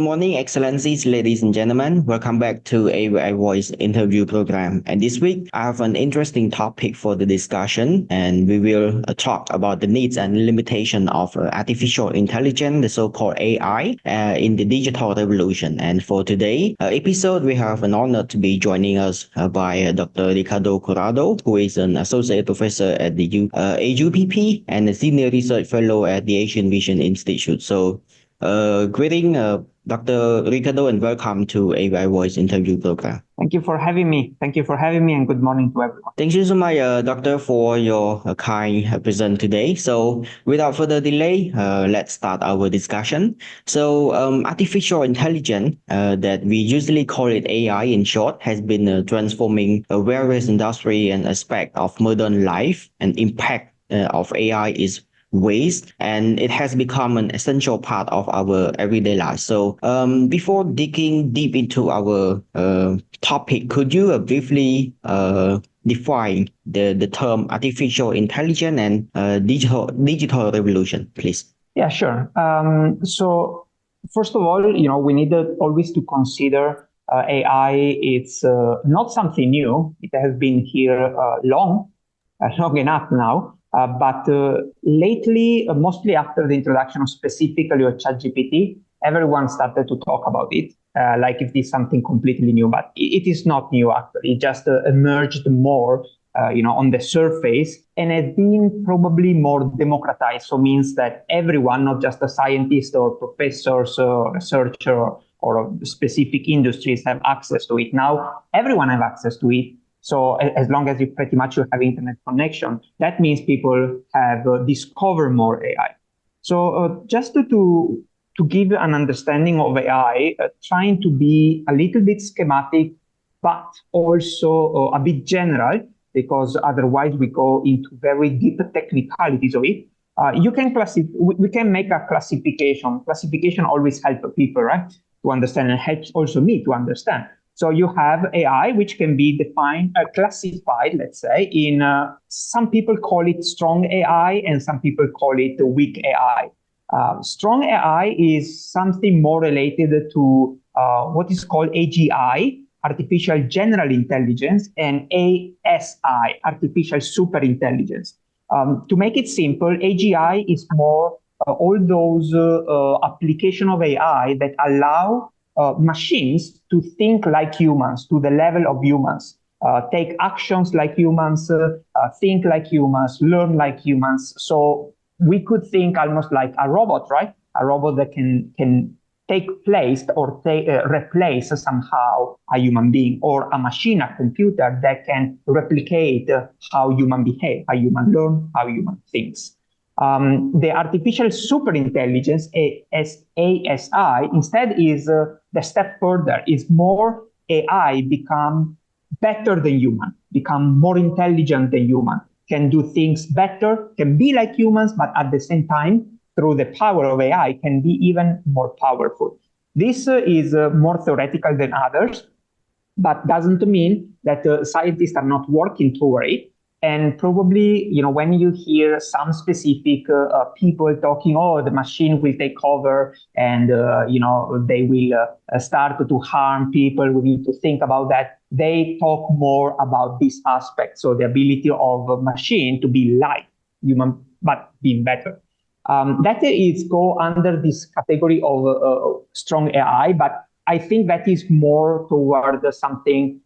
morning, Excellencies, ladies and gentlemen. Welcome back to AVI Voice interview program. And this week, I have an interesting topic for the discussion, and we will talk about the needs and limitation of artificial intelligence, the so-called AI, in the digital revolution. And for today episode, we have an honor to be joining us by Dr. Ricardo Corrado, who is an associate professor at the AUPP and a senior research fellow at the Asian Vision Institute. So greeting, Dr. Ricardo, and welcome to AVI Voice interview program. Thank you for having me. And good morning to everyone. Thank you so much, Doctor, for your kind present today. So without further delay, let's start our discussion. So artificial intelligence, that we usually call it AI in short, has been transforming various industry and aspect of modern life, and impact of AI is waste, and it has become an essential part of our everyday life. So before digging deep into our topic, could you briefly define the term artificial intelligence and digital revolution, please? Yeah, sure. So first of all, we need always to consider AI. It's not something new. It has been here long enough now. But lately, mostly after the introduction of specifically of ChatGPT, everyone started to talk about it, like if it's something completely new. But it is not new, actually. It just emerged more, on the surface, and has been probably more democratized. So means that everyone, not just a scientist or professors or researcher or specific industries, have access to it. Now, everyone have access to it. So as long as you pretty much have internet connection, that means people have discovered more AI. So just to give an understanding of AI, trying to be a little bit schematic, but also a bit general, because otherwise we go into very deep technicalities of it. We can make a classification. Classification always helps people, right, to understand, and helps also me to understand. So you have AI, which can be defined, classified, let's say, in some people call it strong AI and some people call it weak AI. Strong AI is something more related to what is called AGI, artificial general intelligence, and ASI, artificial super intelligence. To make it simple, AGI is more all those application of AI that allow machines to think like humans, to the level of humans, take actions like humans, think like humans, learn like humans. So we could think almost like a robot, right? A robot that can take place or replace somehow a human being, or a machine, a computer that can replicate how human behave, how human learn, how human thinks. The artificial superintelligence, ASI, instead is the step further. Is more AI become better than human, become more intelligent than human, can do things better, can be like humans, but at the same time, through the power of AI, can be even more powerful. This is more theoretical than others, but doesn't mean that scientists are not working toward it. And probably, when you hear some specific people talking, oh, the machine will take over and, they will start to harm people, we need to think about that. They talk more about this aspect. So the ability of a machine to be like human, but being better. That is go under this category of strong AI, but I think that is more toward something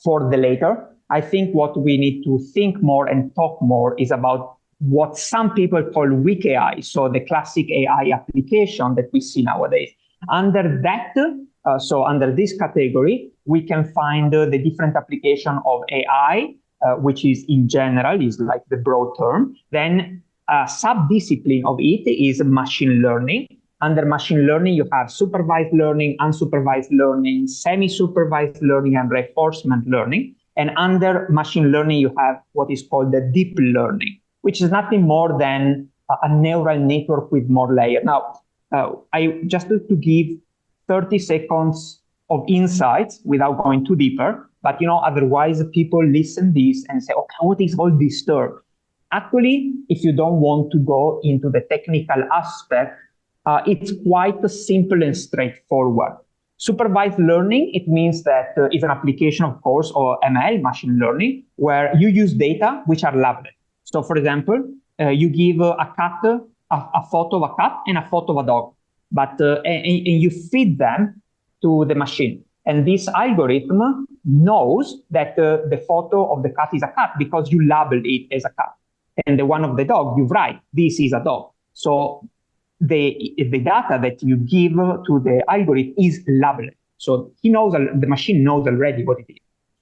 for the later. I think what we need to think more and talk more is about what some people call weak AI, so the classic AI application that we see nowadays. Under that, so under this category, we can find the different application of AI, which is in general, is like the broad term. Then a sub-discipline of it is machine learning. Under machine learning, you have supervised learning, unsupervised learning, semi-supervised learning, and reinforcement learning. And under machine learning, you have what is called the deep learning, which is nothing more than a neural network with more layers. Now, I just to give 30 seconds of insights without going too deeper, but otherwise people listen this and say, okay, what is all this term? Actually, if you don't want to go into the technical aspect, it's quite simple and straightforward. Supervised learning, it means that it's an application, of course, or ML, machine learning, where you use data which are labeled. So, for example, you give a cat, a photo of a cat and a photo of a dog, but and you feed them to the machine. And this algorithm knows that the photo of the cat is a cat because you labeled it as a cat. And the one of the dog, you write, this is a dog. So the data that you give to the algorithm is labeled. So he knows, the machine knows already what it is.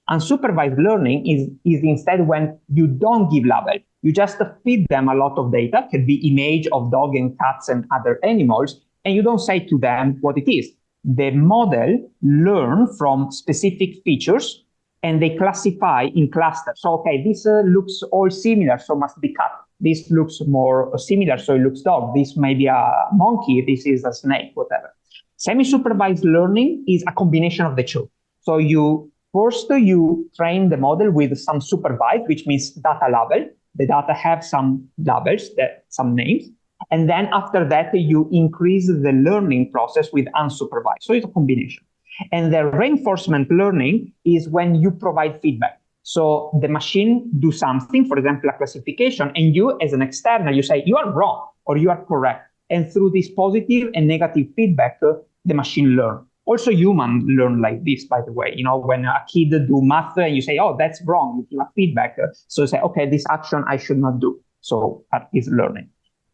Unsupervised learning is instead when you don't give label. You just feed them a lot of data, can be image of dog and cats and other animals, and you don't say to them what it is. The model learn from specific features and they classify in clusters. So, okay, this looks all similar, so must be cat. This looks more similar, so it looks dog. This may be a monkey, this is a snake, whatever. Semi-supervised learning is a combination of the two. So first you train the model with some supervised, which means data label. The data have some labels, some names. And then after that, you increase the learning process with unsupervised. So it's a combination. And the reinforcement learning is when you provide feedback. So the machine do something, for example, a classification, and you as an external, you say, you are wrong or you are correct. And through this positive and negative feedback, the machine learn. Also human learn like this, by the way. You know, when a kid do math and you say, oh, that's wrong, you give a feedback. So you say, okay, this action I should not do. So that is learning.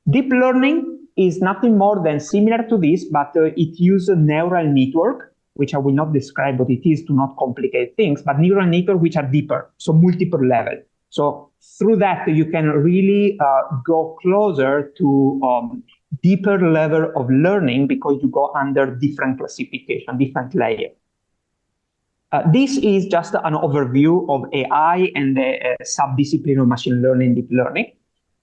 Deep learning is nothing more than similar to this, but it uses a neural network, which I will not describe what it is to not complicate things, but neural network which are deeper, so multiple level. So through that, you can really go closer to deeper level of learning because you go under different classification, different layer. This is just an overview of AI and the subdiscipline of machine learning, deep learning.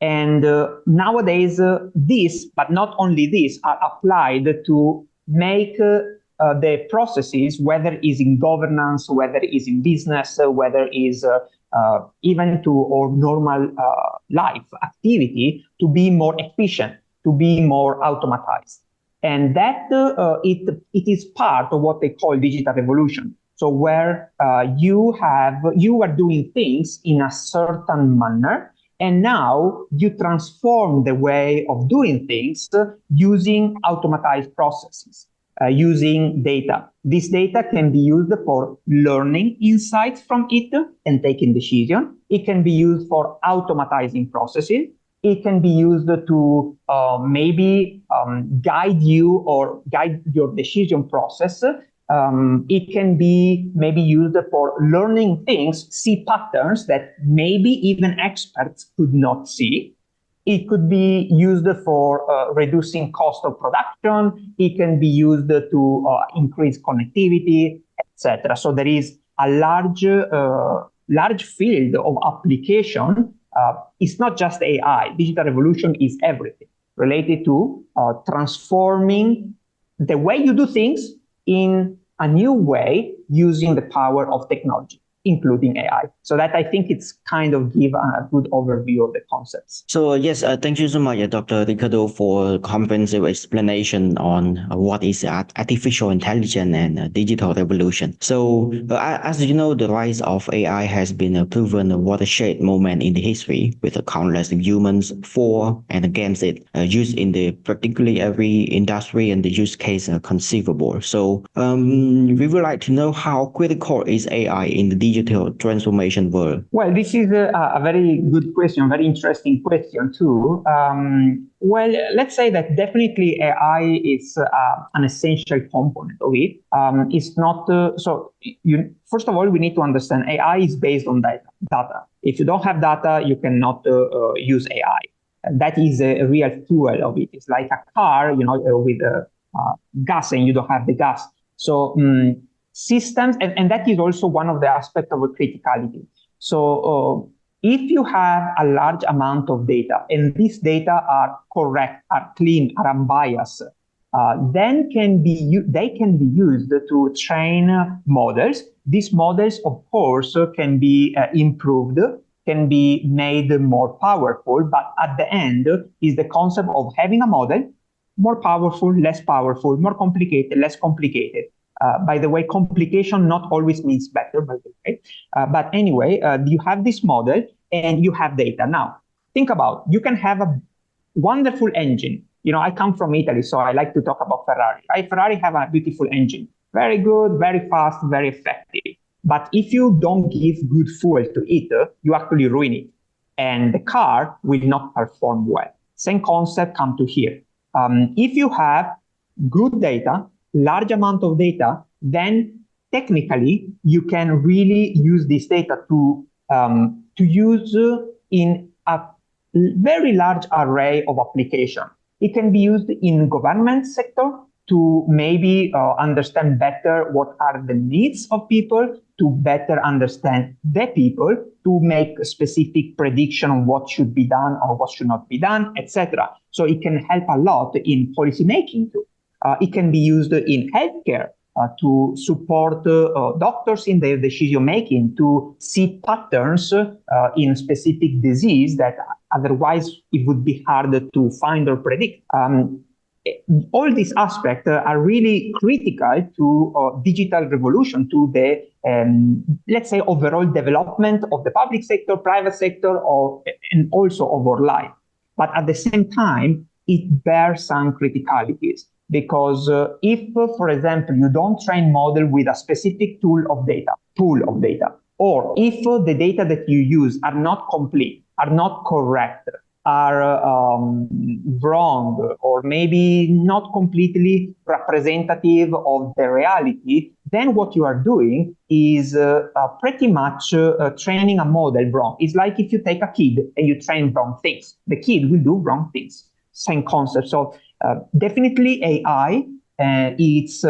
And nowadays, this, but not only this, are applied to make the processes, whether it is in governance, whether it is in business, whether it is even to our normal life activity, to be more efficient, to be more automatized. And that it is part of what they call digital revolution. So where you are doing things in a certain manner, and now you transform the way of doing things using automatized processes, using data. This data can be used for learning insights from it and taking decisions. It can be used for automatizing processes. It can be used to maybe guide you or guide your decision process. It can be maybe used for learning things, see patterns that maybe even experts could not see. It could be used for reducing cost of production. It can be used to increase connectivity, etc. So there is a large field of application. It's not just AI. Digital revolution is everything related to transforming the way you do things in a new way using the power of technology, including AI. So that I think it's kind of give a good overview of the concepts. So yes, thank you so much, Dr. Ricardo, for a comprehensive explanation on what is artificial intelligence and digital revolution. So as you know, the rise of AI has been a proven watershed moment in the history, with countless humans for and against it, used in the particularly every industry and the use case conceivable. So we would like to know how critical is AI in the digital transformation world? Well, this is a very good question, a very interesting question too. Well, let's say that definitely AI is an essential component of it. It's not, first of all, we need to understand AI is based on data. If you don't have data, you cannot use AI. That is a real fuel of it. It's like a car, with gas and you don't have the gas. So systems, and that is also one of the aspects of criticality. So if you have a large amount of data and these data are correct, are clean, are unbiased, then they can be used to train models. These models, of course, can be improved, can be made more powerful, but at the end is the concept of having a model, more powerful, less powerful, more complicated, less complicated. By the way, complication not always means better, by the way. But anyway, you have this model and you have data. Now, think about, you can have a wonderful engine. I come from Italy, so I like to talk about Ferrari. Right? Ferrari have a beautiful engine, very good, very fast, very effective. But if you don't give good fuel to it, you actually ruin it, and the car will not perform well. Same concept come to here. If you have good data, large amount of data, then technically you can really use this data to use in a very large array of application. It can be used in government sector to maybe understand better what are the needs of people, to better understand the people, to make a specific prediction on what should be done or what should not be done, etc. So it can help a lot in policy making too. It can be used in healthcare to support doctors in their decision making, to see patterns in specific disease that otherwise it would be harder to find or predict. All these aspects are really critical to digital revolution, to the, let's say, overall development of the public sector, private sector, and also of our life. But at the same time, it bears some criticalities. Because if, for example, you don't train model with a specific pool of data, or if the data that you use are not complete, are not correct, are wrong, or maybe not completely representative of the reality, then what you are doing is pretty much training a model wrong. It's like if you take a kid and you train wrong things, the kid will do wrong things. Same concept. So definitely AI, it's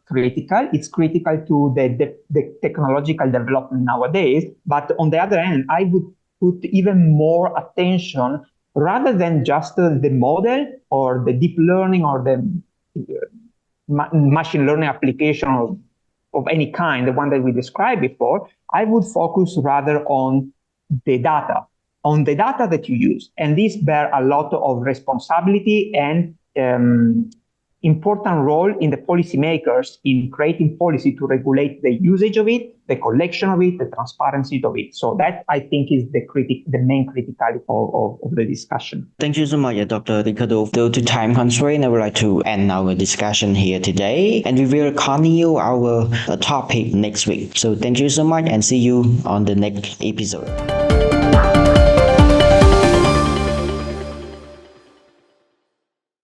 critical. It's critical to the technological development nowadays. But on the other hand, I would put even more attention, rather than just the model or the deep learning or the machine learning application of any kind, the one that we described before, I would focus rather on the data that you use. And this bear a lot of responsibility and important role in the policymakers in creating policy to regulate the usage of it, the collection of it, the transparency of it. So that, I think, is the main criticality of the discussion. Thank you so much, Dr. Ricardo. Due to time constraint, I would like to end our discussion here today, and we will continue our topic next week. So thank you so much, and see you on the next episode.